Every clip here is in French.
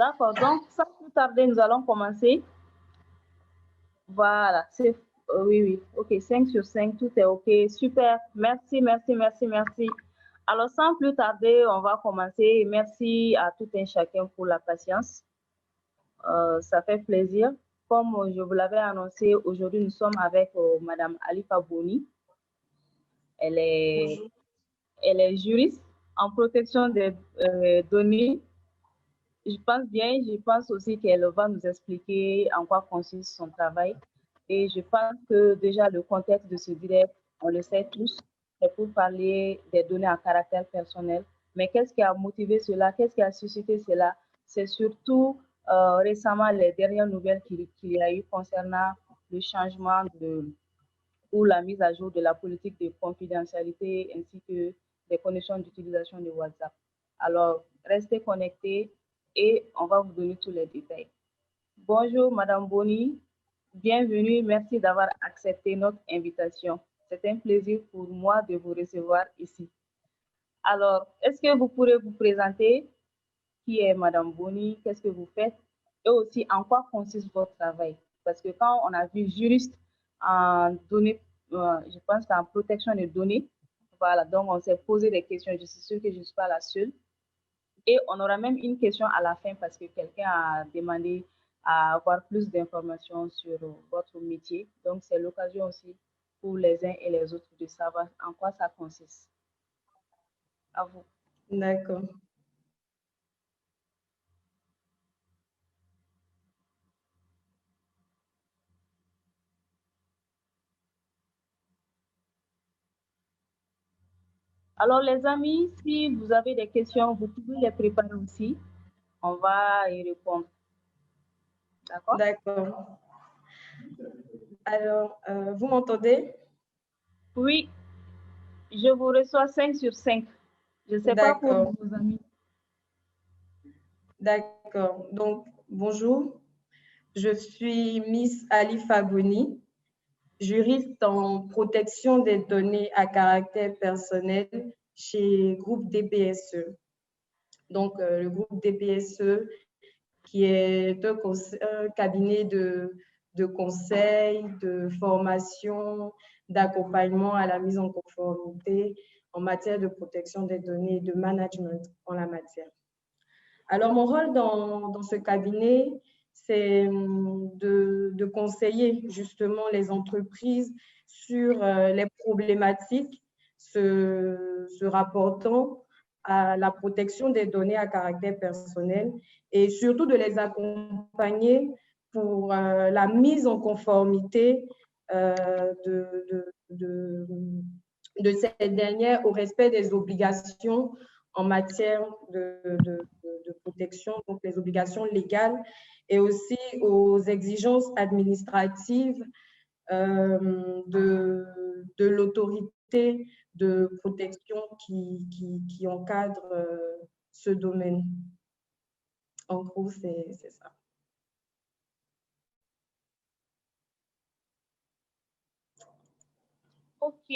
D'accord, donc sans plus tarder, nous allons commencer. Voilà, c'est oui, ok, 5 sur 5, tout est ok, super, merci, merci, merci, merci. Alors, sans plus tarder, on va commencer. Merci à tout un chacun pour la patience. Ça fait plaisir. Comme je vous l'avais annoncé, aujourd'hui, nous sommes avec Madame Alifa Boni. Elle est juriste en protection des données. Je pense aussi qu'elle va nous expliquer en quoi consiste son travail. Et je pense que déjà le contexte de ce direct, on le sait tous, c'est pour parler des données à caractère personnel. Mais qu'est-ce qui a motivé cela? Qu'est-ce qui a suscité cela? C'est surtout récemment les dernières nouvelles qu'il y a eu concernant le changement ou la mise à jour de la politique de confidentialité ainsi que des conditions d'utilisation de WhatsApp. Alors, restez connectés et on va vous donner tous les détails. Bonjour, Madame Boni. Bienvenue. Merci d'avoir accepté notre invitation. C'est un plaisir pour moi de vous recevoir ici. Alors, est-ce que vous pourrez vous présenter? Qui est Madame Boni? Qu'est-ce que vous faites? Et aussi, en quoi consiste votre travail? Parce que quand on a vu juriste en données, je pense qu'en protection des données, voilà, donc on s'est posé des questions. Je suis sûre que je ne suis pas la seule. Et on aura même une question à la fin parce que quelqu'un a demandé à avoir plus d'informations sur votre métier. Donc, c'est l'occasion aussi pour les uns et les autres de savoir en quoi ça consiste. À vous. D'accord. Alors, les amis, si vous avez des questions, vous pouvez les préparer aussi. On va y répondre. D'accord? D'accord. Alors, vous m'entendez? Oui, je vous reçois 5 sur 5. Je ne sais pas pour D'accord. vos amis. D'accord. Donc, bonjour. Je suis Miss Alifa Boni, juriste en protection des données à caractère personnel chez Groupe DPSE. Donc, le groupe DPSE, qui est un cabinet de conseil, de formation, d'accompagnement à la mise en conformité en matière de protection des données et de management en la matière. Alors, mon rôle dans ce cabinet, c'est de conseiller justement les entreprises sur les problématiques se rapportant à la protection des données à caractère personnel et surtout de les accompagner pour la mise en conformité de ces dernières au respect des obligations en matière de protection, donc les obligations légales et aussi aux exigences administratives de l'autorité de protection qui encadre ce domaine. En gros, c'est ça. Ok,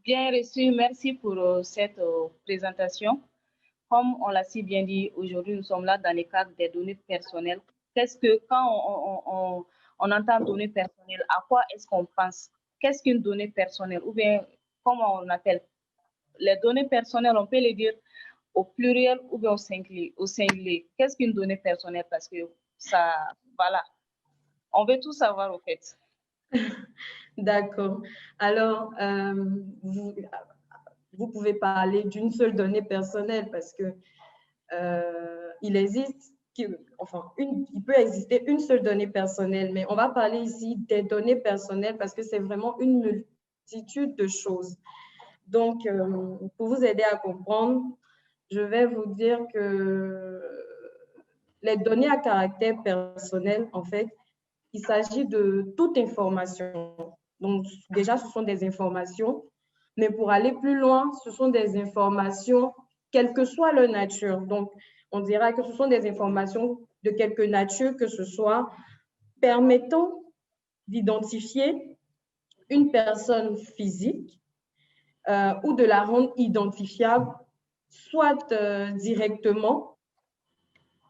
bien reçu. Merci pour cette présentation. Comme on l'a si bien dit, aujourd'hui, nous sommes là dans le cadre des données personnelles. Qu'est-ce que, quand on entend données personnelles, à quoi est-ce qu'on pense? Qu'est-ce qu'une donnée personnelle? Ou bien, comment on appelle? Les données personnelles, on peut les dire au pluriel ou bien au singulier. Qu'est-ce qu'une donnée personnelle? Parce que ça, voilà, on veut tout savoir au fait. D'accord. Alors, vous pouvez parler d'une seule donnée personnelle parce que il existe, il peut exister une seule donnée personnelle, mais on va parler ici des données personnelles parce que c'est vraiment une multitude de choses. Donc, pour vous aider à comprendre, je vais vous dire que les données à caractère personnel, en fait, il s'agit de toute information. Donc, déjà, ce sont des informations, mais pour aller plus loin, ce sont des informations, quelle que soit leur nature. Donc, on dira que ce sont des informations de quelque nature que ce soit, permettant d'identifier une personne physique ou de la rendre identifiable, soit directement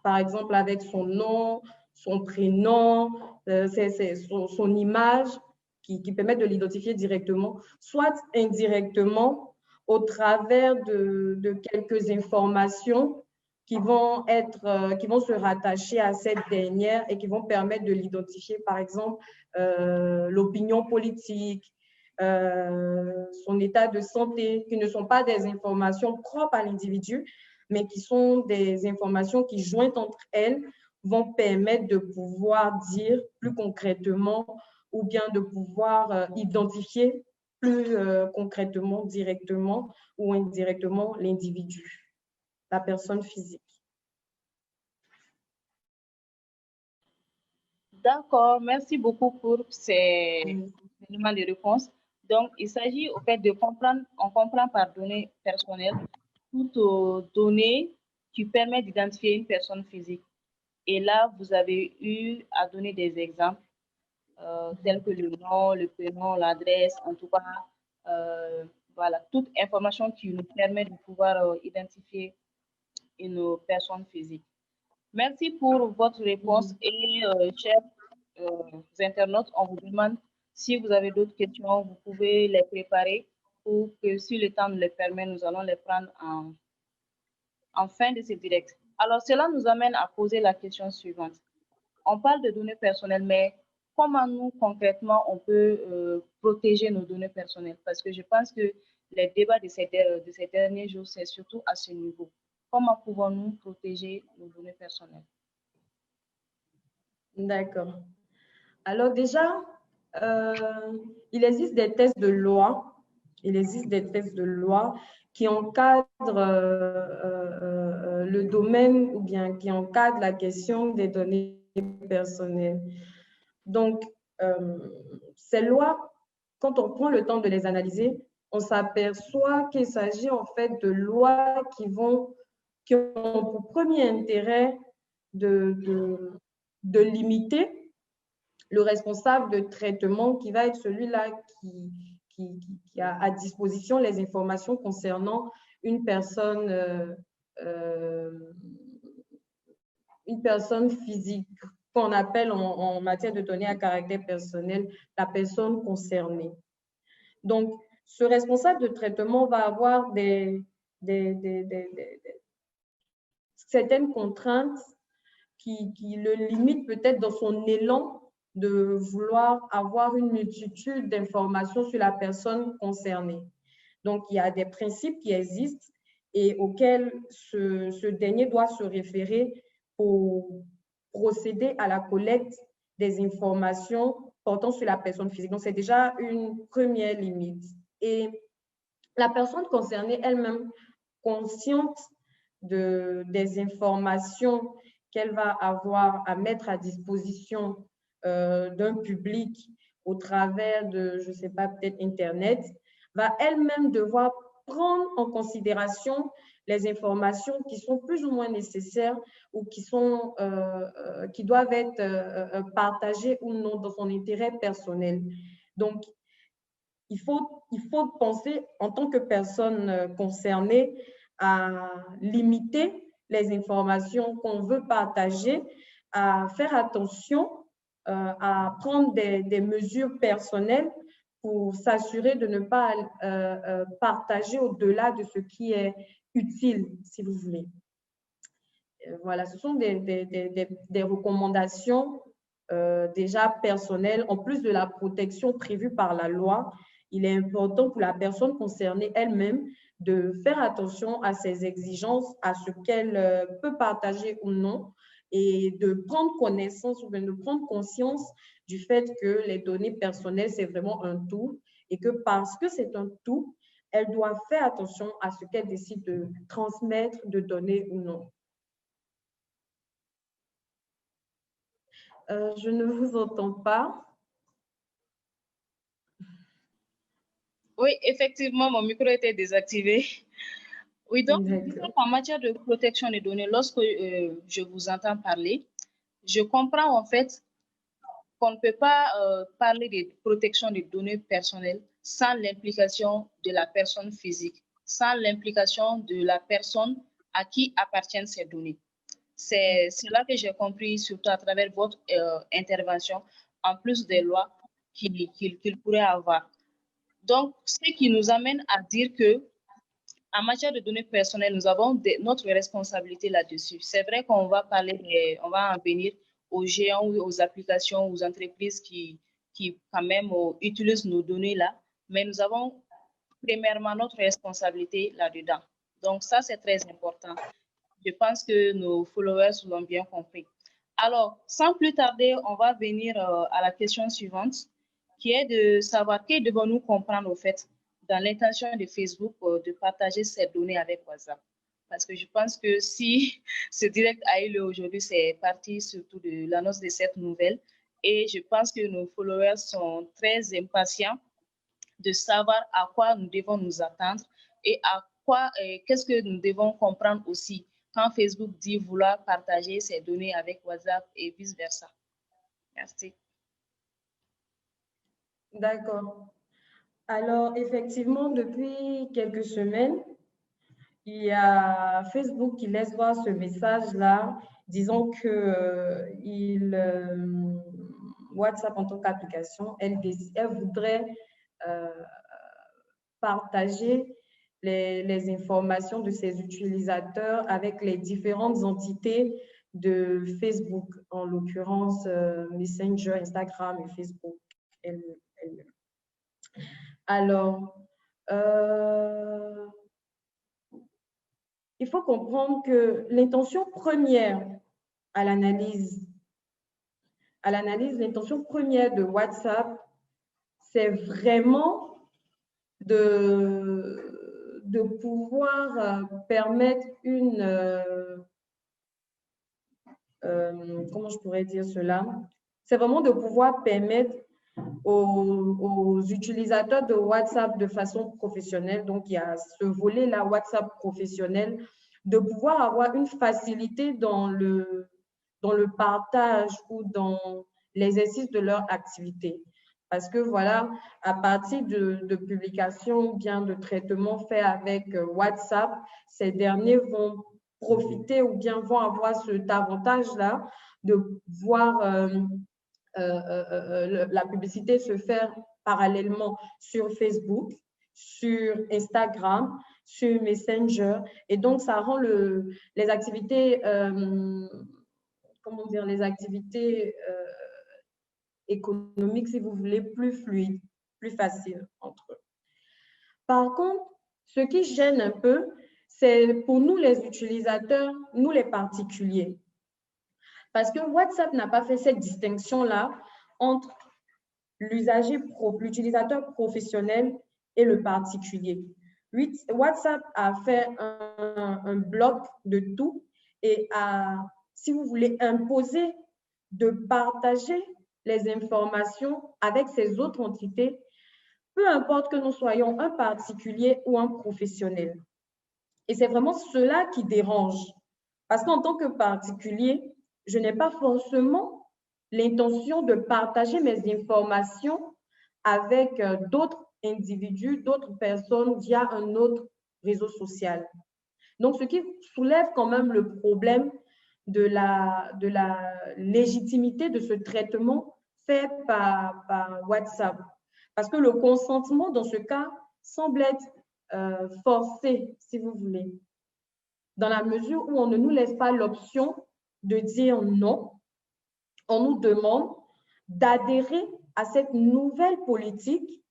par exemple avec son nom, son prénom, son image, qui permettent de l'identifier directement, soit indirectement au travers de quelques informations qui vont se rattacher à cette dernière et qui vont permettre de l'identifier, par exemple, l'opinion politique, son état de santé, qui ne sont pas des informations propres à l'individu, mais qui sont des informations qui, jointes entre elles, vont permettre de pouvoir dire plus concrètement ou bien de pouvoir identifier plus concrètement, directement ou indirectement l'individu, la personne physique. D'accord, merci beaucoup pour ces éléments de réponse. Donc, il s'agit au fait de comprendre, on comprend par données personnelles toutes données qui permettent d'identifier une personne physique. Et là, vous avez eu à donner des exemples tels que le nom, le prénom, l'adresse, en tout cas, voilà, toute information qui nous permet de pouvoir identifier une personne physique. Merci pour votre réponse et chers internautes, on vous demande si vous avez d'autres questions, vous pouvez les préparer ou que si le temps nous le permet, nous allons les prendre en fin de ce direct. Alors, cela nous amène à poser la question suivante. On parle de données personnelles, mais comment nous, concrètement, on peut protéger nos données personnelles? Parce que je pense que les débats de ces derniers jours, c'est surtout à ce niveau. Comment pouvons-nous protéger nos données personnelles? D'accord. Alors déjà, il existe des textes de loi. Il existe des textes de loi qui encadrent le domaine ou bien qui encadrent la question des données personnelles. Donc, ces lois, quand on prend le temps de les analyser, on s'aperçoit qu'il s'agit en fait de lois qui ont pour premier intérêt de limiter le responsable de traitement qui va être celui-là qui a à disposition les informations concernant une personne physique qu'on appelle en matière de données à caractère personnel la personne concernée. Donc, ce responsable de traitement va avoir certaines contraintes qui le limitent peut-être dans son élan de vouloir avoir une multitude d'informations sur la personne concernée. Donc, il y a des principes qui existent et auxquels ce dernier doit se référer pour procéder à la collecte des informations portant sur la personne physique. Donc, c'est déjà une première limite. Et la personne concernée elle-même, consciente des informations qu'elle va avoir à mettre à disposition d'un public au travers de, je ne sais pas, peut-être Internet, va elle-même devoir prendre en considération les informations qui sont plus ou moins nécessaires ou qui doivent être partagées ou non dans son intérêt personnel. Donc, il faut penser en tant que personne concernée à limiter les informations qu'on veut partager, à faire attention, à prendre des mesures personnelles pour s'assurer de ne pas partager au-delà de ce qui est utile, si vous voulez. Voilà, ce sont des recommandations déjà personnelles, en plus de la protection prévue par la loi. Il est important pour la personne concernée elle-même de faire attention à ses exigences, à ce qu'elle peut partager ou non, et de prendre connaissance ou de prendre conscience du fait que les données personnelles, c'est vraiment un tout, et que parce que c'est un tout, elle doit faire attention à ce qu'elle décide de transmettre, de donner ou non. Je ne vous entends pas. Oui, effectivement, mon micro était désactivé. Oui, donc, en matière de protection des données, lorsque je vous entends parler, je comprends en fait qu'on ne peut pas parler de protection des données personnelles sans l'implication de la personne physique, sans l'implication de la personne à qui appartiennent ces données. C'est là que j'ai compris, surtout à travers votre intervention, en plus des lois qu'il pourrait avoir. Donc, ce qui nous amène à dire que en matière de données personnelles, nous avons notre responsabilité là-dessus. C'est vrai qu'on va parler, on va en venir aux géants ou aux applications, aux entreprises qui quand même utilisent nos données là, mais nous avons premièrement notre responsabilité là-dedans. Donc ça, c'est très important. Je pense que nos followers l'ont bien compris. Alors, sans plus tarder, on va venir à la question suivante, qui est de savoir que devons-nous comprendre au fait dans l'intention de Facebook de partager ces données avec WhatsApp. Parce que je pense que si ce direct a eu lieu aujourd'hui, c'est parti surtout de l'annonce de cette nouvelle. Et je pense que nos followers sont très impatients de savoir à quoi nous devons nous attendre et à quoi, qu'est-ce que nous devons comprendre aussi quand Facebook dit vouloir partager ses données avec WhatsApp et vice-versa. Merci. D'accord. Alors, effectivement, depuis quelques semaines, il y a Facebook qui laisse voir ce message-là, disant que WhatsApp en tant qu'application, elle voudrait partager les informations de ses utilisateurs avec les différentes entités de Facebook, en l'occurrence Messenger, Instagram et Facebook. Alors, il faut comprendre que l'intention première à l'analyse, l'intention première de WhatsApp, c'est vraiment de pouvoir permettre une, comment je pourrais dire cela? C'est vraiment de pouvoir permettre aux utilisateurs de WhatsApp de façon professionnelle, donc il y a ce volet-là, WhatsApp professionnel, de pouvoir avoir une facilité dans le partage ou dans l'exercice de leur activité. Parce que voilà, à partir de publications ou bien de traitements faits avec WhatsApp, ces derniers vont profiter ou bien vont avoir cet avantage-là de voir la publicité se faire parallèlement sur Facebook, sur Instagram, sur Messenger. Et donc, ça rend les activités, comment dire, les activités économiques, si vous voulez, plus fluides, plus faciles entre eux. Par contre, ce qui gêne un peu, c'est pour nous les utilisateurs, nous les particuliers. Parce que WhatsApp n'a pas fait cette distinction-là entre l'utilisateur professionnel et le particulier. WhatsApp a fait un bloc de tout et a, si vous voulez, imposé de partager les informations avec ces autres entités, peu importe que nous soyons un particulier ou un professionnel. Et c'est vraiment cela qui dérange. Parce qu'en tant que particulier, je n'ai pas forcément l'intention de partager mes informations avec d'autres individus, d'autres personnes via un autre réseau social. Donc, ce qui soulève quand même le problème de la légitimité de ce traitement fait par WhatsApp. Parce que le consentement, dans ce cas, semble être forcé, si vous voulez, dans la mesure où on ne nous laisse pas l'option de dire non. On nous demande d'adhérer à cette nouvelle politique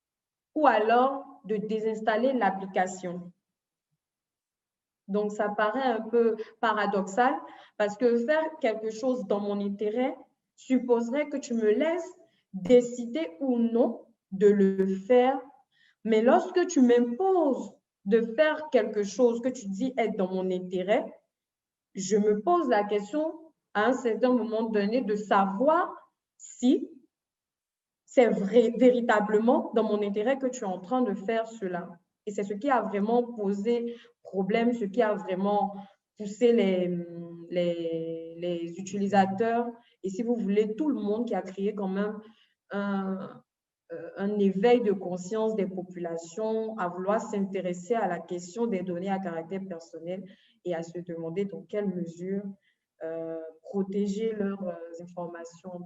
ou alors de désinstaller l'application. Donc, ça paraît un peu paradoxal parce que faire quelque chose dans mon intérêt supposerait que tu me laisses décider ou non de le faire. Mais lorsque tu m'imposes de faire quelque chose que tu dis être dans mon intérêt, je me pose la question à un certain moment donné de savoir si c'est véritablement dans mon intérêt que tu es en train de faire cela. Et c'est ce qui a vraiment posé problème, ce qui a vraiment poussé les utilisateurs et, si vous voulez, tout le monde, qui a créé quand même un éveil de conscience des populations à vouloir s'intéresser à la question des données à caractère personnel et à se demander dans quelle mesure protéger leurs informations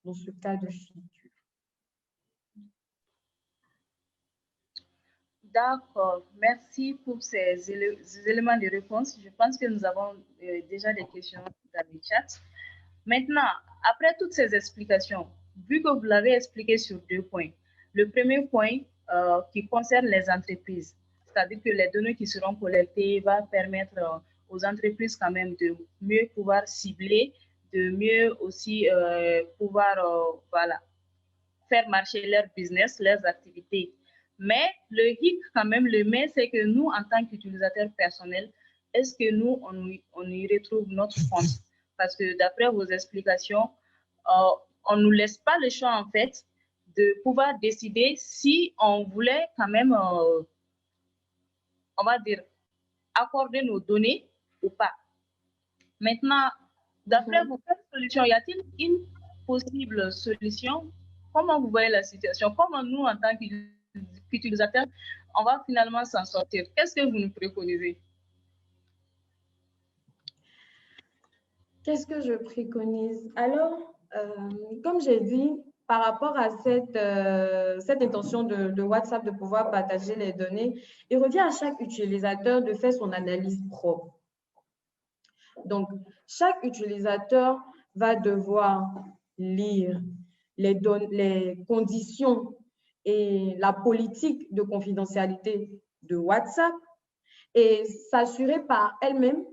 dans ce cas de figure. D'accord, merci pour ces éléments de réponse. Je pense que nous avons déjà des questions dans le chat. Maintenant, après toutes ces explications, vu que vous l'avez expliqué sur 2 points, le premier point qui concerne les entreprises, c'est-à-dire que les données qui seront collectées vont permettre aux entreprises quand même de mieux pouvoir cibler, de mieux aussi pouvoir voilà, faire marcher leur business, leurs activités. Mais le hic quand même, le mais, c'est que nous, en tant qu'utilisateurs personnels, est-ce que nous, on y retrouve notre compte? Parce que d'après vos explications, on ne nous laisse pas le choix, en fait, de pouvoir décider si on voulait quand même, on va dire, accorder nos données ou pas. Maintenant, d'après vous, quelle solution? Y a-t-il une possible solution? Comment vous voyez la situation? Comment nous, en tant qu'utilisateurs, on va finalement s'en sortir? Qu'est-ce que vous nous préconisez? Qu'est-ce que je préconise? Alors, comme j'ai dit, par rapport à cette intention de WhatsApp de pouvoir partager les données, il revient à chaque utilisateur de faire son analyse propre. Donc, chaque utilisateur va devoir lire les conditions et la politique de confidentialité de WhatsApp et s'assurer par elle-même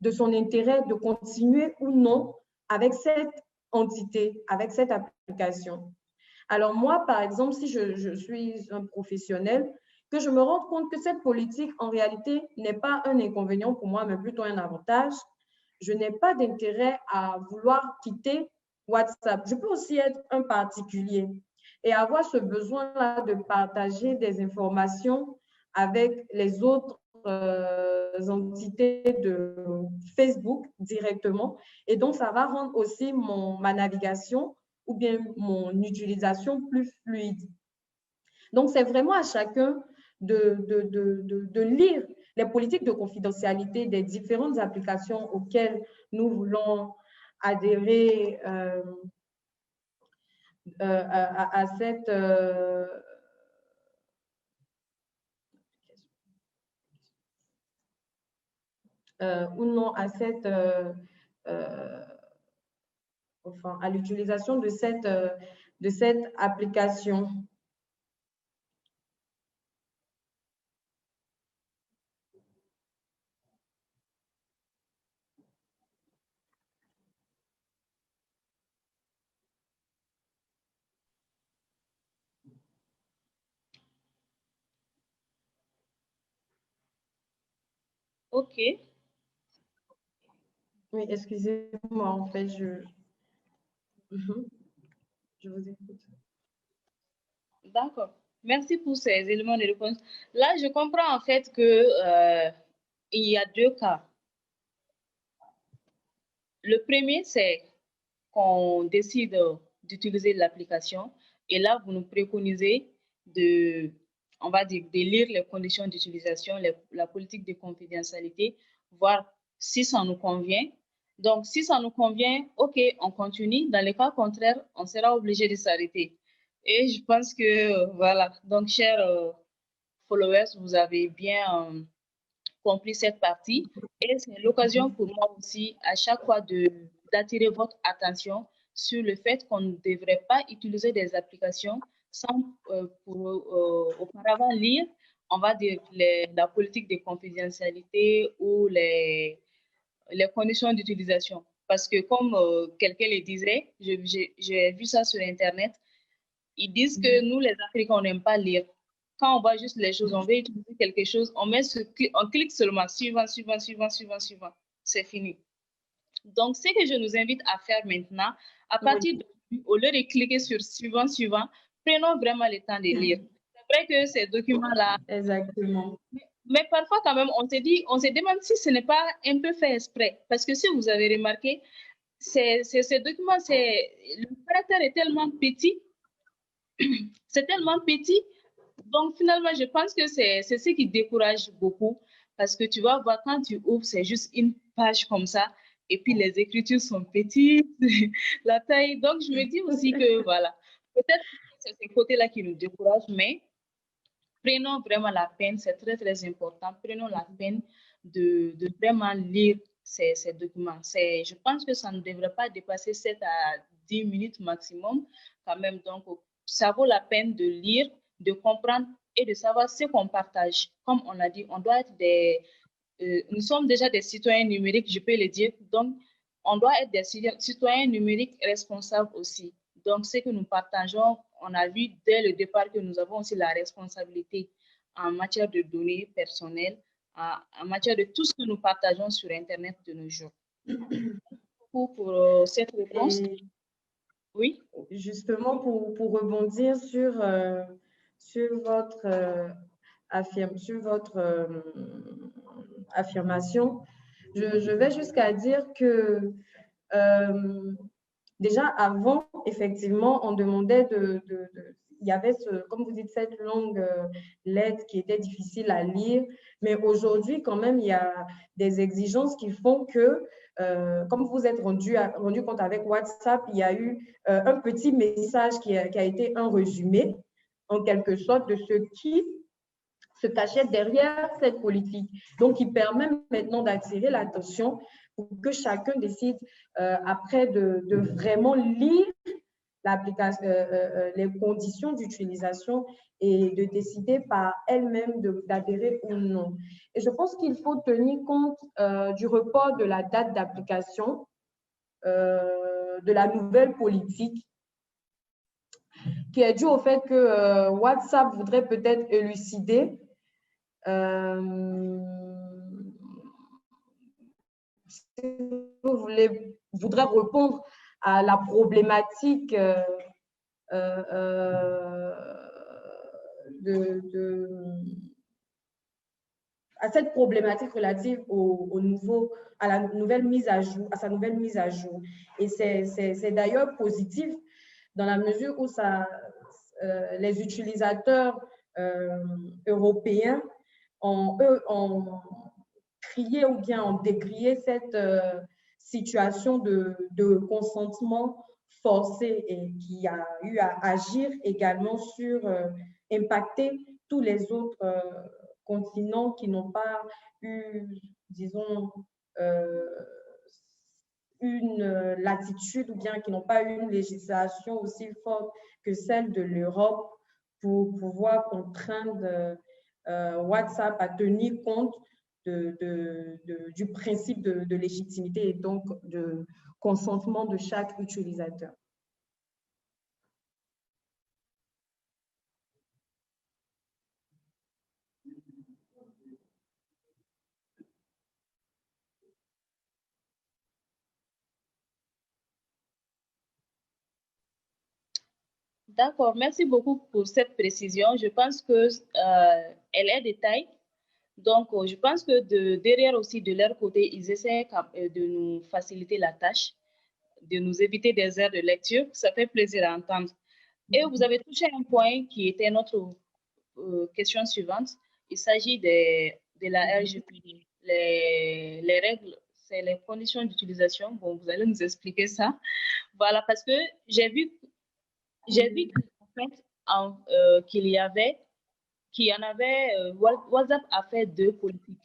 de son intérêt de continuer ou non avec cette entité, avec cette application. Alors moi, par exemple, si je suis un professionnel, que je me rende compte que cette politique, en réalité, n'est pas un inconvénient pour moi, mais plutôt un avantage, je n'ai pas d'intérêt à vouloir quitter WhatsApp. Je peux aussi être un particulier et avoir ce besoin-là de partager des informations avec les autres entités de Facebook directement. Et donc, ça va rendre aussi ma navigation ou bien mon utilisation plus fluide. Donc, c'est vraiment à chacun de lire les politiques de confidentialité des différentes applications auxquelles nous voulons adhérer à cette ou non à cette enfin à l'utilisation de cette application. OK. Oui, excusez-moi, en fait, je vous écoute. D'accord. Merci pour ces éléments de réponse. Là, je comprends en fait que il y a 2 cas. Le premier, c'est qu'on décide d'utiliser l'application et là, vous nous préconisez de, on va dire, de lire les conditions d'utilisation, la politique de confidentialité, voir si ça nous convient. Donc, si ça nous convient, OK, on continue. Dans le cas contraire, on sera obligé de s'arrêter. Et je pense que, voilà. Donc, chers followers, vous avez bien compris cette partie. Et c'est l'occasion pour moi aussi, à chaque fois, d'attirer votre attention sur le fait qu'on ne devrait pas utiliser des applications sans auparavant lire, on va dire, la politique de confidentialité ou les conditions d'utilisation. Parce que comme quelqu'un le disait, j'ai vu ça sur Internet, ils disent que nous, les Africains, on n'aime pas lire. Quand on voit juste les choses, on veut utiliser quelque chose, on clique seulement suivant, suivant, suivant, suivant, suivant. C'est fini. Donc, ce que je nous invite à faire maintenant, à partir de, au lieu de cliquer sur suivant, suivant, prenons vraiment le temps de lire. C'est vrai que ces documents-là. Exactement. Mais parfois, quand même, on se demande si ce n'est pas un peu fait exprès. Parce que si vous avez remarqué, ces documents, le caractère est tellement petit. C'est tellement petit. Donc, finalement, je pense que c'est ce qui décourage beaucoup. Parce que tu vas voir, quand tu ouvres, c'est juste une page comme ça. Et puis, les écritures sont petites, la taille. Donc, je me dis aussi que, voilà, peut-être que c'est ce côté-là qui nous décourage, mais prenons vraiment la peine, c'est très, très important, prenons la peine de vraiment lire ces documents. Je pense que ça ne devrait pas dépasser 7 à 10 minutes maximum quand même. Donc, ça vaut la peine de lire, de comprendre et de savoir ce qu'on partage. Comme on l'a dit, on doit être nous sommes déjà des citoyens numériques, je peux le dire. Donc, on doit être des citoyens numériques responsables aussi. Donc, ce que nous partageons, on a vu dès le départ que nous avons aussi la responsabilité en matière de données personnelles, en matière de tout ce que nous partageons sur Internet de nos jours. Pour cette réponse. Et oui. Justement, pour rebondir sur votre affirmation, je vais jusqu'à dire que déjà avant, effectivement, on demandait il y avait, comme vous dites, cette longue lettre qui était difficile à lire, mais aujourd'hui, quand même, il y a des exigences qui font que, comme vous vous êtes rendu compte avec WhatsApp, il y a eu un petit message qui a été un résumé, en quelque sorte, de ce qui se cachait derrière cette politique. Donc, il permet maintenant d'attirer l'attention pour que chacun décide après de vraiment lire l'application, les conditions d'utilisation et de décider par elle-même d'adhérer ou non. Et je pense qu'il faut tenir compte du report de la date d'application de la nouvelle politique qui est dû au fait que WhatsApp voudrait peut-être élucider si vous voudrait répondre à la problématique à cette problématique relative à la nouvelle mise à jour, à sa nouvelle mise à jour. Et c'est d'ailleurs positif dans la mesure où les utilisateurs européens ont crié ou bien ont décrié cette situation de consentement forcé et qui a eu à agir également sur impacter tous les autres continents qui n'ont pas eu, disons, une latitude ou bien qui n'ont pas eu une législation aussi forte que celle de l'Europe pour pouvoir contraindre WhatsApp à tenir compte du principe de légitimité et donc de consentement de chaque utilisateur. D'accord, merci beaucoup pour cette précision. Je pense que elle est détail. Donc, je pense que derrière aussi, de leur côté, ils essaient de nous faciliter la tâche, de nous éviter des heures de lecture. Ça fait plaisir à entendre. Et vous avez touché un point qui était notre question suivante. Il s'agit de la RGPD. Les règles, c'est les conditions d'utilisation. Bon, vous allez nous expliquer ça. Voilà, parce que j'ai vu en fait, qu'il y en avait, WhatsApp a fait deux politiques.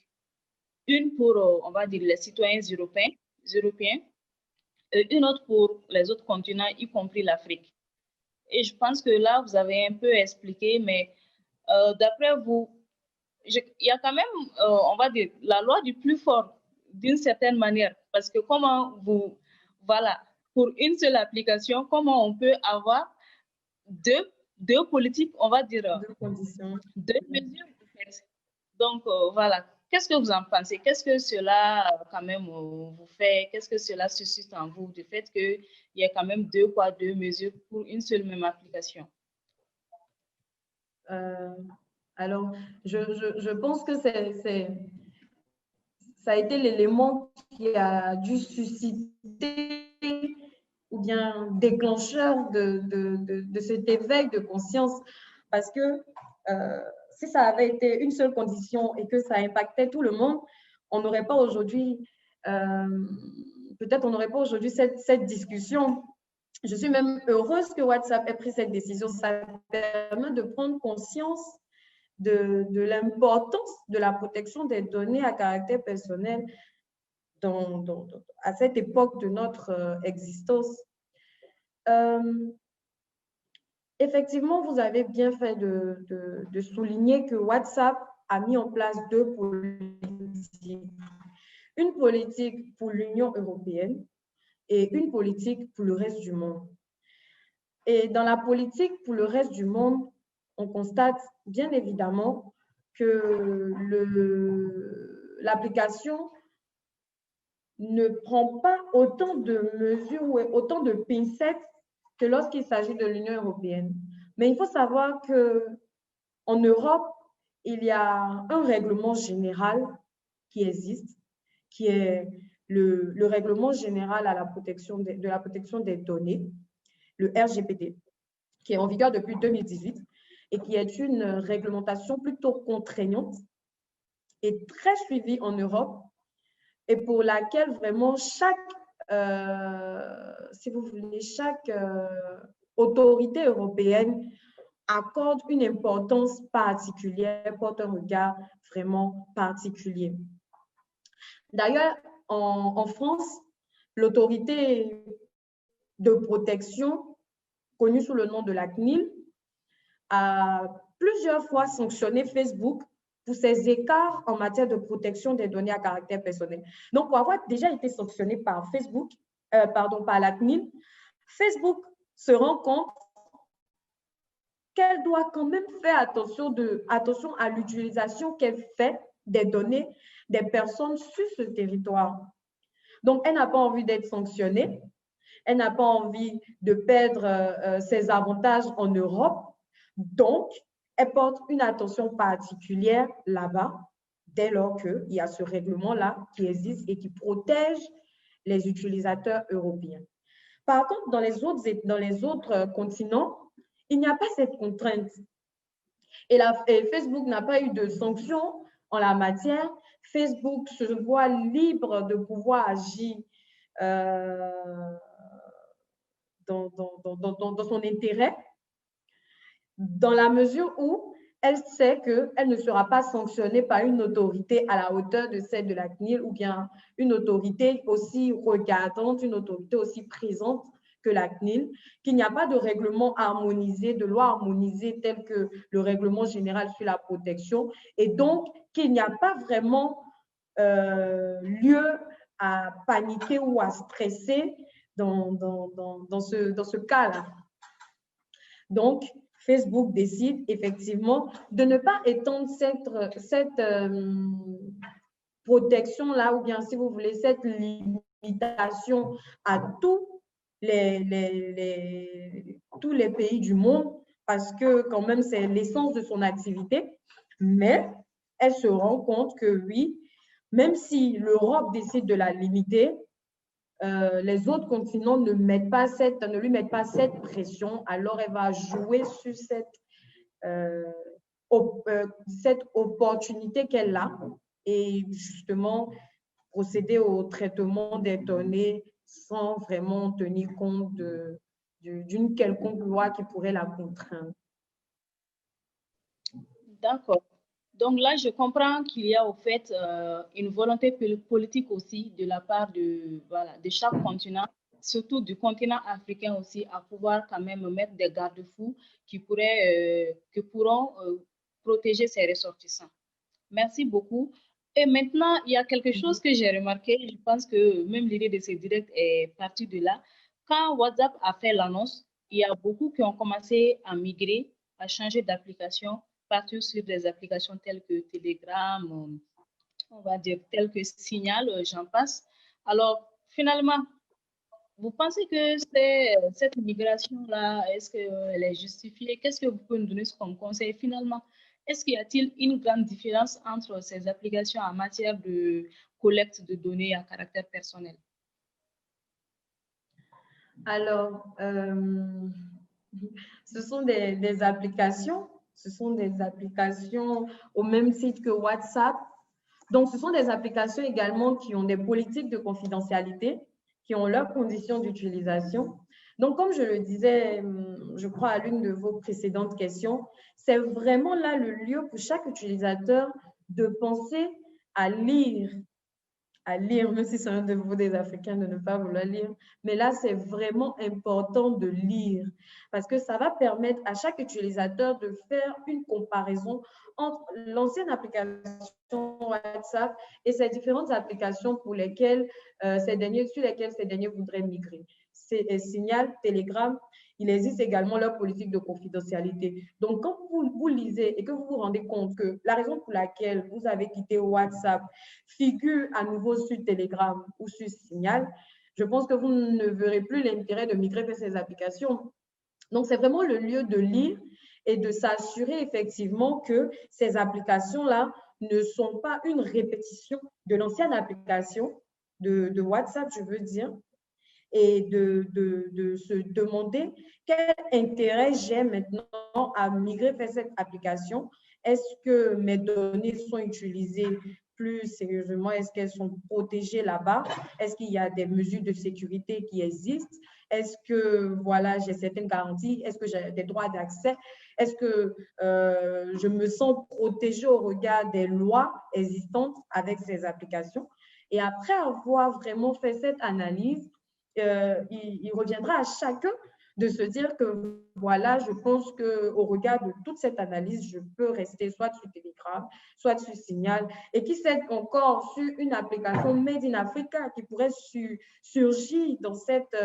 Une pour, on va dire, les citoyens européens et une autre pour les autres continents, y compris l'Afrique. Et je pense que là, vous avez un peu expliqué, mais d'après vous, il y a quand même, on va dire, la loi du plus fort d'une certaine manière. Parce que voilà, pour une seule application, comment on peut avoir deux politiques, on va dire, deux mesures. Donc, voilà. Qu'est-ce que vous en pensez? Qu'est-ce que cela, quand même, vous fait? Qu'est-ce que cela suscite en vous, du fait qu'il y a quand même deux poids, deux mesures pour une seule même application? Alors, je pense que ça a été l'élément qui a dû susciter ou bien déclencheur de cet éveil de conscience. Parce que si ça avait été une seule condition et que ça impactait tout le monde, on n'aurait pas aujourd'hui peut-être on n'aurait pas aujourd'hui cette discussion. Je suis même heureuse que WhatsApp ait pris cette décision. Ça permet de prendre conscience de l'importance de la protection des données à caractère personnel à cette époque de notre existence. Effectivement, vous avez bien fait de souligner que WhatsApp a mis en place deux politiques. Une politique pour l'Union européenne et une politique pour le reste du monde. Et dans la politique pour le reste du monde, on constate bien évidemment que l'application ne prend pas autant de mesures ou autant de pincettes que lorsqu'il s'agit de l'Union européenne. Mais il faut savoir qu'en Europe, il y a un règlement général qui existe, qui est le règlement général à la protection de la protection des données, le RGPD, qui est en vigueur depuis 2018 et qui est une réglementation plutôt contraignante et très suivie en Europe et pour laquelle vraiment chaque autorité européenne accorde une importance particulière, porte un regard vraiment particulier. D'ailleurs, en France, l'autorité de protection, connue sous le nom de la CNIL, a plusieurs fois sanctionné Facebook pour ses écarts en matière de protection des données à caractère personnel. Donc, pour avoir déjà été sanctionné par Facebook, par la CNIL, Facebook se rend compte qu'elle doit quand même faire attention à l'utilisation qu'elle fait des données des personnes sur ce territoire. Donc, elle n'a pas envie d'être sanctionnée, elle n'a pas envie de perdre ses avantages en Europe, donc elle porte une attention particulière là-bas, dès lors qu'il y a ce règlement-là qui existe et qui protège les utilisateurs européens. Par contre, dans les autres continents, il n'y a pas cette contrainte. Et Facebook n'a pas eu de sanctions en la matière. Facebook se voit libre de pouvoir agir dans son intérêt, dans la mesure où elle sait qu'elle ne sera pas sanctionnée par une autorité à la hauteur de celle de la CNIL ou bien une autorité aussi regardante, une autorité aussi présente que la CNIL, qu'il n'y a pas de règlement harmonisé, de loi harmonisée tel que le règlement général sur la protection, et donc qu'il n'y a pas vraiment lieu à paniquer ou à stresser dans ce cas-là. Donc, Facebook décide effectivement de ne pas étendre cette protection-là, ou bien, si vous voulez, cette limitation à tous les pays du monde, parce que quand même, c'est l'essence de son activité. Mais elle se rend compte que oui, même si l'Europe décide de la limiter, les autres continents ne lui mettent pas cette pression, alors elle va jouer sur cette opportunité qu'elle a et justement procéder au traitement des données sans vraiment tenir compte d'une quelconque loi qui pourrait la contraindre. D'accord. Donc là, je comprends qu'il y a au fait une volonté politique aussi de la part de chaque continent, surtout du continent africain aussi, à pouvoir quand même mettre des garde-fous qui pourront protéger ses ressortissants. Merci beaucoup. Et maintenant, il y a quelque chose que j'ai remarqué, je pense que même l'idée de ce direct est partie de là. Quand WhatsApp a fait l'annonce, il y a beaucoup qui ont commencé à migrer, à changer d'application, partir sur des applications telles que Telegram, on va dire telles que Signal, j'en passe. Alors, finalement, vous pensez que cette migration-là, est-ce qu'elle est justifiée? Qu'est-ce que vous pouvez nous donner comme conseil finalement? Est-ce qu'il y a-t-il une grande différence entre ces applications en matière de collecte de données à caractère personnel? Alors, ce sont des applications au même titre que WhatsApp. Donc, ce sont des applications également qui ont des politiques de confidentialité qui ont leurs conditions d'utilisation. Donc, comme je le disais, je crois à l'une de vos précédentes questions, c'est vraiment là le lieu pour chaque utilisateur de penser à lire, même si c'est un défaut des Africains de ne pas vouloir lire. Mais là, c'est vraiment important de lire parce que ça va permettre à chaque utilisateur de faire une comparaison entre l'ancienne application WhatsApp et ces différentes applications pour lesquelles, sur lesquelles ces derniers voudraient migrer. C'est Signal, Telegram. Il existe également leur politique de confidentialité. Donc, quand vous lisez et que vous vous rendez compte que la raison pour laquelle vous avez quitté WhatsApp figure à nouveau sur Telegram ou sur Signal, je pense que vous ne verrez plus l'intérêt de migrer vers ces applications. Donc, c'est vraiment le lieu de lire et de s'assurer effectivement que ces applications-là ne sont pas une répétition de l'ancienne application de WhatsApp, je veux dire, et de se demander quel intérêt j'ai maintenant à migrer vers cette application. Est-ce que mes données sont utilisées plus sérieusement? Est-ce qu'elles sont protégées là-bas? Est-ce qu'il y a des mesures de sécurité qui existent? Est-ce que voilà, j'ai certaines garanties? Est-ce que j'ai des droits d'accès? Est-ce que je me sens protégée au regard des lois existantes avec ces applications? Et après avoir vraiment fait cette analyse, il reviendra à chacun de se dire que voilà, je pense qu'au regard de toute cette analyse, je peux rester soit sur Telegram, soit sur Signal, et qui sait encore sur une application Made in Africa qui pourrait surgir dans cette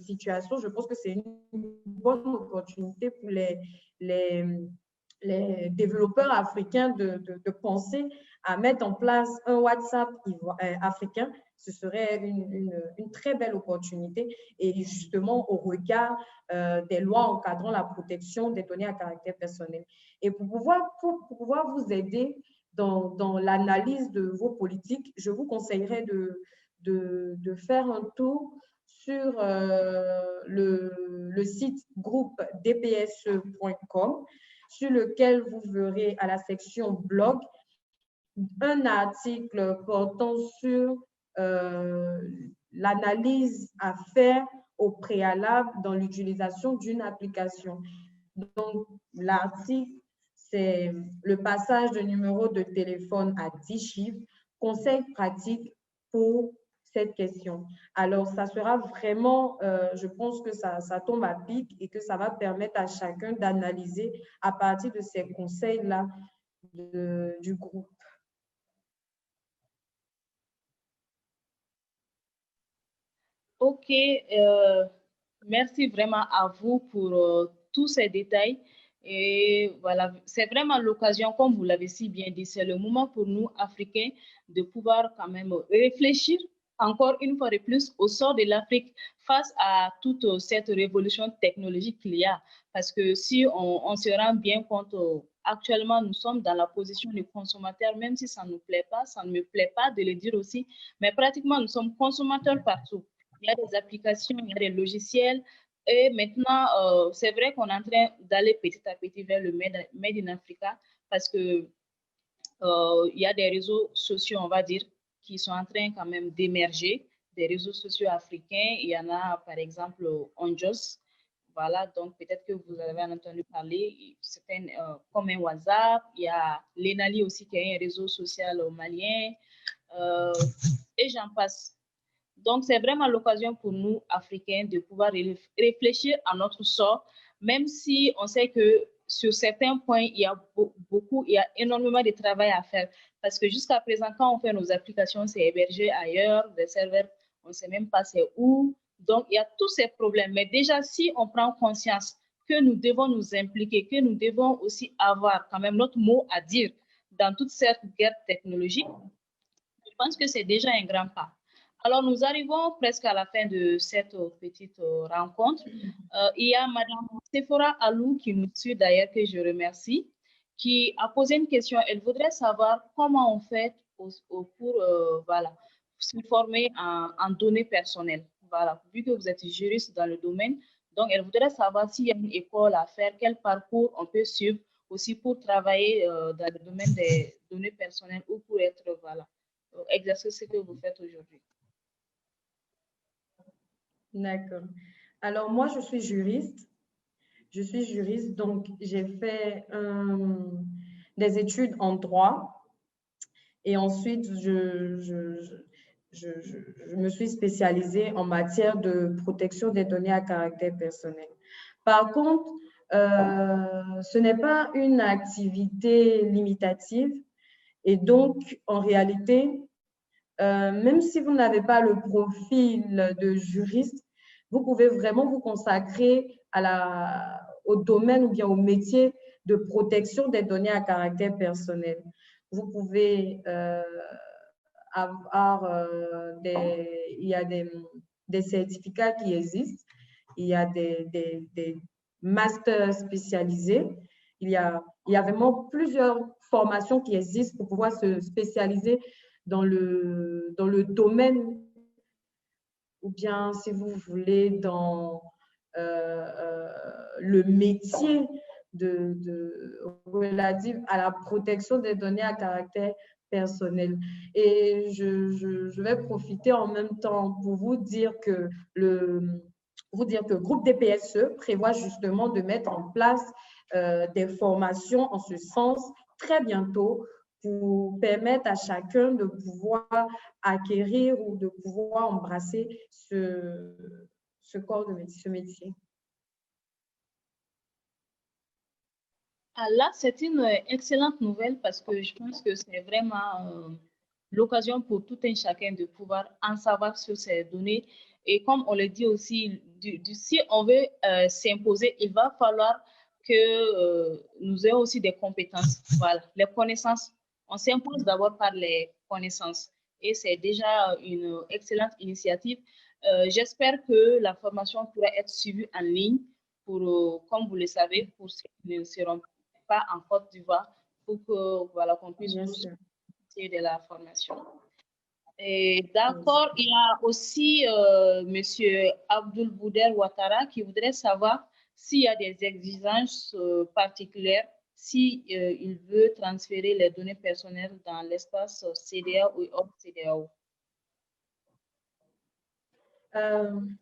situation. Je pense que c'est une bonne opportunité pour les développeurs africains de penser à mettre en place un WhatsApp africain. Ce serait une très belle opportunité et justement au regard des lois encadrant la protection des données à caractère personnel. Et pour pouvoir vous aider dans l'analyse de vos politiques, je vous conseillerais de faire un tour sur le site groupe dpse.com sur lequel vous verrez à la section blog un article portant sur l'analyse à faire au préalable dans l'utilisation d'une application. Donc, l'article, c'est le passage de numéro de téléphone à 10 chiffres, conseils pratiques pour cette question. Alors, ça sera vraiment, je pense que ça tombe à pic et que ça va permettre à chacun d'analyser à partir de ces conseils-là du groupe. Ok, merci vraiment à vous pour tous ces détails. Et voilà, c'est vraiment l'occasion, comme vous l'avez si bien dit, c'est le moment pour nous, Africains, de pouvoir quand même réfléchir encore une fois de plus au sort de l'Afrique face à toute cette révolution technologique qu'il y a. Parce que si on se rend bien compte, actuellement, nous sommes dans la position de consommateur, même si ça ne nous plaît pas, ça ne me plaît pas de le dire aussi, mais pratiquement, nous sommes consommateurs partout. Il y a des applications, il y a des logiciels. Et maintenant, c'est vrai qu'on est en train d'aller petit à petit vers le Made in Africa parce que il y a des réseaux sociaux, on va dire, qui sont en train quand même d'émerger, des réseaux sociaux africains. Il y en a, par exemple, Onjos. Voilà, donc peut-être que vous avez entendu parler, c'est comme un WhatsApp. Il y a l'Enali aussi, qui est un réseau social malien. Et j'en passe. Donc, c'est vraiment l'occasion pour nous, Africains, de pouvoir réfléchir à notre sort, même si on sait que sur certains points, il y a il y a énormément de travail à faire. Parce que jusqu'à présent, quand on fait nos applications, c'est hébergé ailleurs, des serveurs, on ne sait même pas c'est où. Donc, il y a tous ces problèmes. Mais déjà, si on prend conscience que nous devons nous impliquer, que nous devons aussi avoir quand même notre mot à dire dans toute cette guerre technologique, je pense que c'est déjà un grand pas. Alors, nous arrivons presque à la fin de cette petite rencontre. Il y a Madame Sephora Alou qui nous suit d'ailleurs, que je remercie, qui a posé une question. Elle voudrait savoir comment on fait pour voilà, se former en données personnelles. Voilà, vu que vous êtes juriste dans le domaine, donc elle voudrait savoir s'il y a une école à faire, quel parcours on peut suivre aussi pour travailler dans le domaine des données personnelles ou pour être, voilà, exercer ce que vous faites aujourd'hui. D'accord. Alors, moi, je suis juriste. Je suis juriste, donc j'ai fait des études en droit et ensuite, je me suis spécialisée en matière de protection des données à caractère personnel. Par contre, ce n'est pas une activité limitative et donc, en réalité, même si vous n'avez pas le profil de juriste, vous pouvez vraiment vous consacrer au domaine ou bien au métier de protection des données à caractère personnel. Vous pouvez avoir il y a des certificats qui existent, il y a des masters spécialisés, il y a vraiment plusieurs formations qui existent pour pouvoir se spécialiser dans le domaine, ou bien si vous voulez dans le métier relatif à la protection des données à caractère personnel. Et je vais profiter en même temps pour vous dire que Groupe DPSE prévoit justement de mettre en place des formations en ce sens très bientôt pour permettre à chacun de pouvoir acquérir ou de pouvoir embrasser ce corps de métier, ce métier. Ah, là, c'est une excellente nouvelle parce que je pense que c'est vraiment l'occasion pour tout un chacun de pouvoir en savoir sur ces données. Et comme on le dit aussi, si on veut s'imposer, il va falloir que nous ayons aussi des compétences. Voilà, les connaissances. On s'impose d'abord par les connaissances. Et c'est déjà une excellente initiative. J'espère que la formation pourra être suivie en ligne pour, comme vous le savez, pour ceux qui ne seront pas en Côte d'Ivoire, pour que voilà, qu'on puisse tous de la formation. D'accord, il y a aussi Monsieur Abdul Bouder Ouattara qui voudrait savoir s'il y a des exigences particulières si il veut transférer les données personnelles dans l'espace CEDEAO ou hors CEDEAO.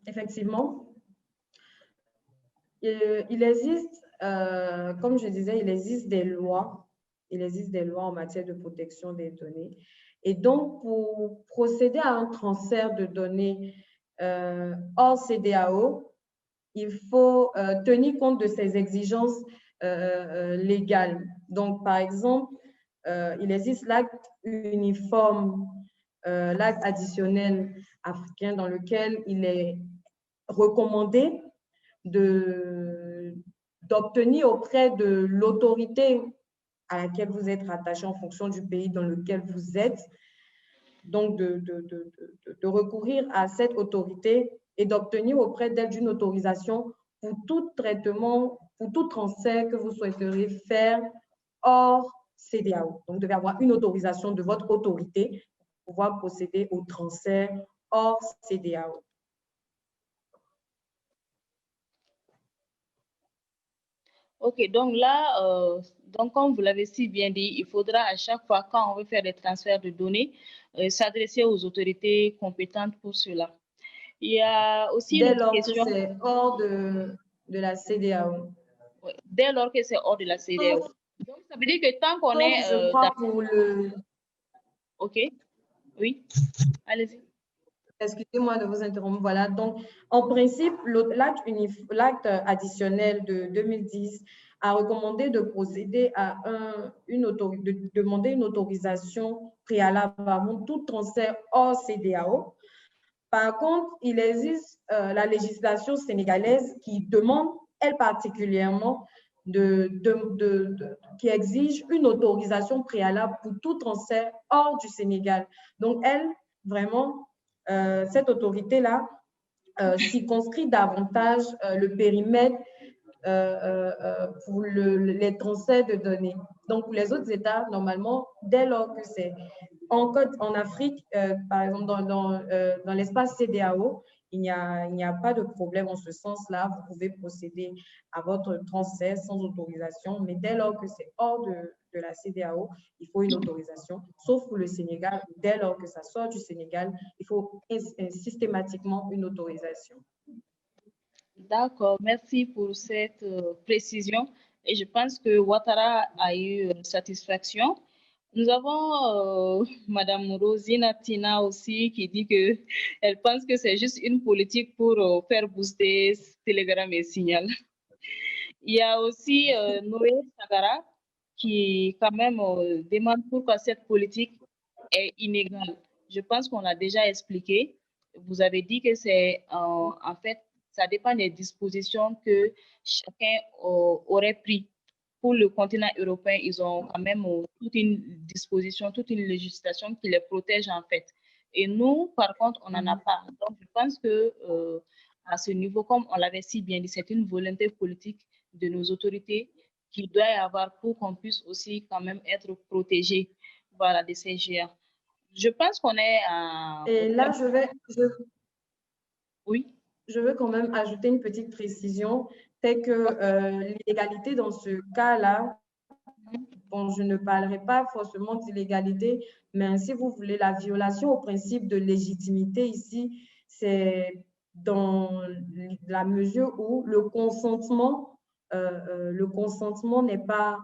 Effectivement, il existe, comme je disais, il existe des lois. Il existe des lois en matière de protection des données. Et donc, pour procéder à un transfert de données hors CEDEAO, il faut tenir compte de ces exigences légales. Donc, par exemple, il existe l'acte uniforme, l'acte additionnel africain dans lequel il est recommandé d'obtenir auprès de l'autorité à laquelle vous êtes rattaché en fonction du pays dans lequel vous êtes, donc de recourir à cette autorité et d'obtenir auprès d'elle une autorisation pour tout traitement, pour tout transfert que vous souhaiteriez faire hors CEDEAO. Donc, vous devez avoir une autorisation de votre autorité pour pouvoir procéder au transfert hors CEDEAO. Ok, donc là, donc comme vous l'avez si bien dit, il faudra à chaque fois quand on veut faire des transferts de données, s'adresser aux autorités compétentes pour cela. Il y a aussi dès une lors question. Que c'est hors de la CEDEAO. Ouais, dès lors que c'est hors de la CEDEAO. Donc, ça veut dire que tant qu'on est je crois pour le... Ok, oui, allez-y. Excusez-moi de vous interrompre. Voilà, donc en principe, l'acte additionnel de 2010 a recommandé de procéder à de demander une autorisation préalable avant tout transfert hors CEDEAO. Par contre, il existe la législation sénégalaise qui demande, elle particulièrement, qui exige une autorisation préalable pour tout transfert hors du Sénégal. Donc, elle, vraiment, cette autorité-là circonscrit davantage le périmètre pour les transferts de données. Donc, pour les autres États, normalement, dès lors que c'est en Afrique, par exemple, dans l'espace CEDEAO, il n'y a pas de problème en ce sens-là. Vous pouvez procéder à votre transfert sans autorisation, mais dès lors que c'est hors de la CEDEAO, il faut une autorisation. Sauf pour le Sénégal, dès lors que ça sort du Sénégal, il faut systématiquement une autorisation. D'accord, merci pour cette précision. Et je pense que Ouattara a eu satisfaction. Nous avons Madame Rosina Tina aussi qui dit que elle pense que c'est juste une politique pour faire booster Telegram et Signal. Il y a aussi Noé Sagara qui quand même demande pourquoi cette politique est inégale. Je pense qu'on l'a déjà expliqué. Vous avez dit que c'est en fait, ça dépend des dispositions que chacun aurait pris. Pour le continent européen, ils ont quand même toute une disposition, toute une législation qui les protège en fait. Et nous, par contre, on n'en a pas. Donc, je pense que à ce niveau, comme on l'avait si bien dit, c'est une volonté politique de nos autorités qu'il doit y avoir pour qu'on puisse aussi quand même être protégé, voilà, de ces géants. Je pense qu'on est à... Et là, Oui. Je veux quand même ajouter une petite précision, c'est que l'illégalité dans ce cas-là, bon, je ne parlerai pas forcément d'illégalité, mais si vous voulez, la violation au principe de légitimité ici, c'est dans la mesure où le consentement n'est pas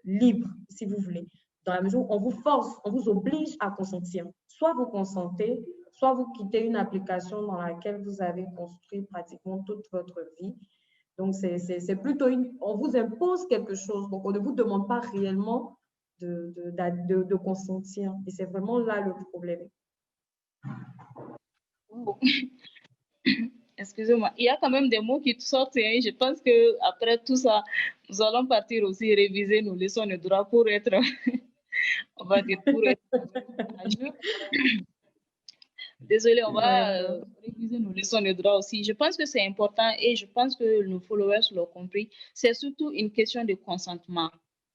libre, si vous voulez. Dans la mesure où on vous force, on vous oblige à consentir. Soit vous consentez, soit vous quittez une application dans laquelle vous avez construit pratiquement toute votre vie. Donc, c'est plutôt on vous impose quelque chose. Donc, on ne vous demande pas réellement de consentir. Et c'est vraiment là le problème. Oh. Excusez-moi, il y a quand même des mots qui sortent. Hein. Je pense qu'après tout ça, nous allons partir aussi réviser nos leçons de droit pour être, on va dire, pour être à jour. Désolée, on va réviser nos leçons de droit aussi. Je pense que c'est important et je pense que nos followers l'ont compris. C'est surtout une question de consentement.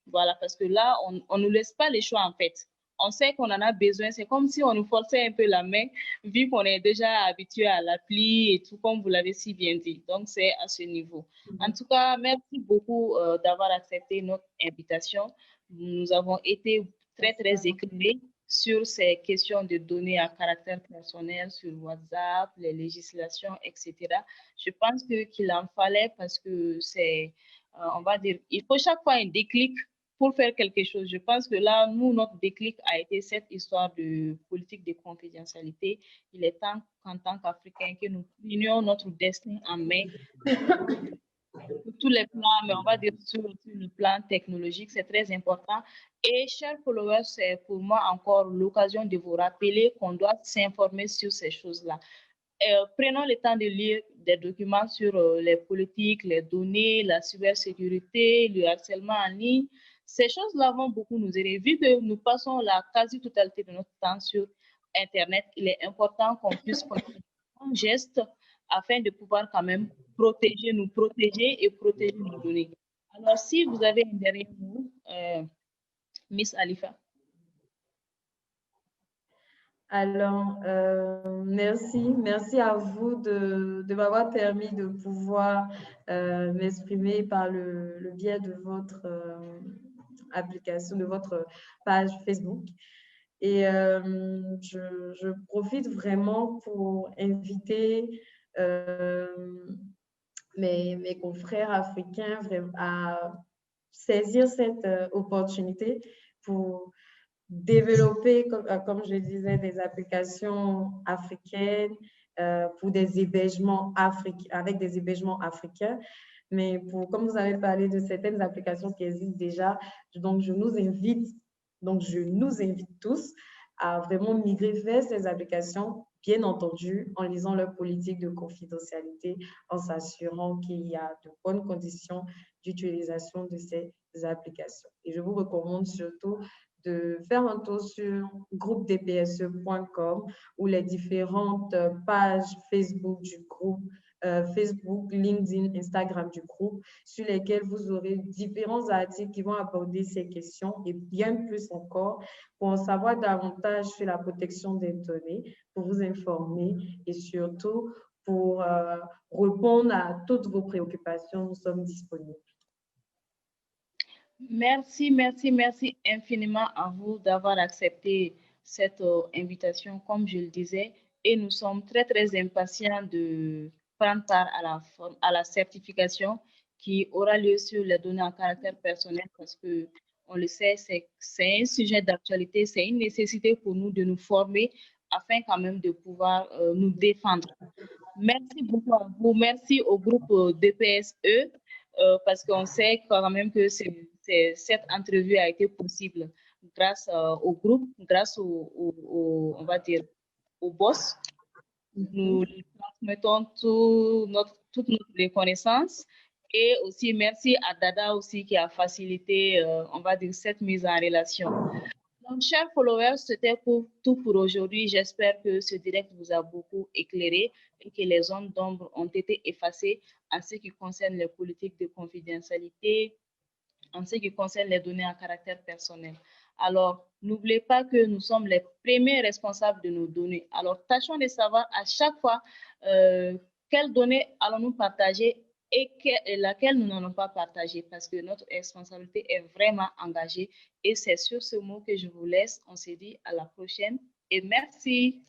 Voilà, parce que là, on ne nous laisse pas les choix en fait. On sait qu'on en a besoin. C'est comme si on nous forçait un peu la main, vu qu'on est déjà habitué à l'appli et tout, comme vous l'avez si bien dit. Donc, c'est à ce niveau. En tout cas, merci beaucoup d'avoir accepté notre invitation. Nous avons été très, très éclairés sur ces questions de données à caractère personnel sur WhatsApp, les législations, etc. Je pense qu'il en fallait parce que c'est, on va dire, il faut chaque fois un déclic pour faire quelque chose. Je pense que là, nous, notre déclic a été cette histoire de politique de confidentialité. Il est temps qu'en tant qu'Africains, que nous prenions notre destin en main sur tous les plans, mais on va dire sur le plan technologique, c'est très important. Et chers followers, c'est pour moi encore l'occasion de vous rappeler qu'on doit s'informer sur ces choses-là. Prenons le temps de lire des documents sur les politiques, les données, la cybersécurité, le harcèlement en ligne. Ces choses-là vont beaucoup nous aider. Vu que nous passons la quasi-totalité de notre temps sur Internet, il est important qu'on puisse faire un geste afin de pouvoir quand même nous protéger et protéger nos données. Alors, si vous avez un dernier mot, Miss Alifa. Alors, merci à vous de m'avoir permis de pouvoir m'exprimer par le biais de votre application, de votre page Facebook. Et je profite vraiment pour inviter mes confrères africains à saisir cette opportunité pour développer, comme je disais, des applications africaines pour des hébergements avec des hébergements africains. Mais comme vous avez parlé de certaines applications qui existent déjà, donc je nous invite tous à vraiment migrer vers ces applications, bien entendu, en lisant leur politique de confidentialité, en s'assurant qu'il y a de bonnes conditions d'utilisation de ces applications. Et je vous recommande surtout de faire un tour sur groupedpse.com ou les différentes pages Facebook du groupe Facebook, LinkedIn, Instagram du groupe, sur lesquels vous aurez différents articles qui vont aborder ces questions et bien plus encore pour en savoir davantage sur la protection des données, pour vous informer et surtout pour répondre à toutes vos préoccupations. Nous sommes disponibles. Merci, merci, merci infiniment à vous d'avoir accepté cette invitation, comme je le disais, et nous sommes très, très impatients de prendre part à la certification qui aura lieu sur les données à caractère personnel parce que, on le sait, c'est un sujet d'actualité, c'est une nécessité pour nous de nous former afin quand même de pouvoir nous défendre. Merci beaucoup à vous, merci au groupe DPSE parce qu'on sait quand même que cette entrevue a été possible grâce au groupe, grâce on va dire, au boss. Nous lui transmettons toutes nos reconnaissances et aussi merci à Dada aussi qui a facilité, on va dire, cette mise en relation. Donc, chers followers, c'était tout pour aujourd'hui. J'espère que ce direct vous a beaucoup éclairé et que les zones d'ombre ont été effacées en ce qui concerne les politiques de confidentialité, en ce qui concerne les données à caractère personnel. Alors, n'oubliez pas que nous sommes les premiers responsables de nos données. Alors, tâchons de savoir à chaque fois quelles données allons-nous partager et laquelle nous n'allons pas partager parce que notre responsabilité est vraiment engagée. Et c'est sur ce mot que je vous laisse. On se dit à la prochaine et merci.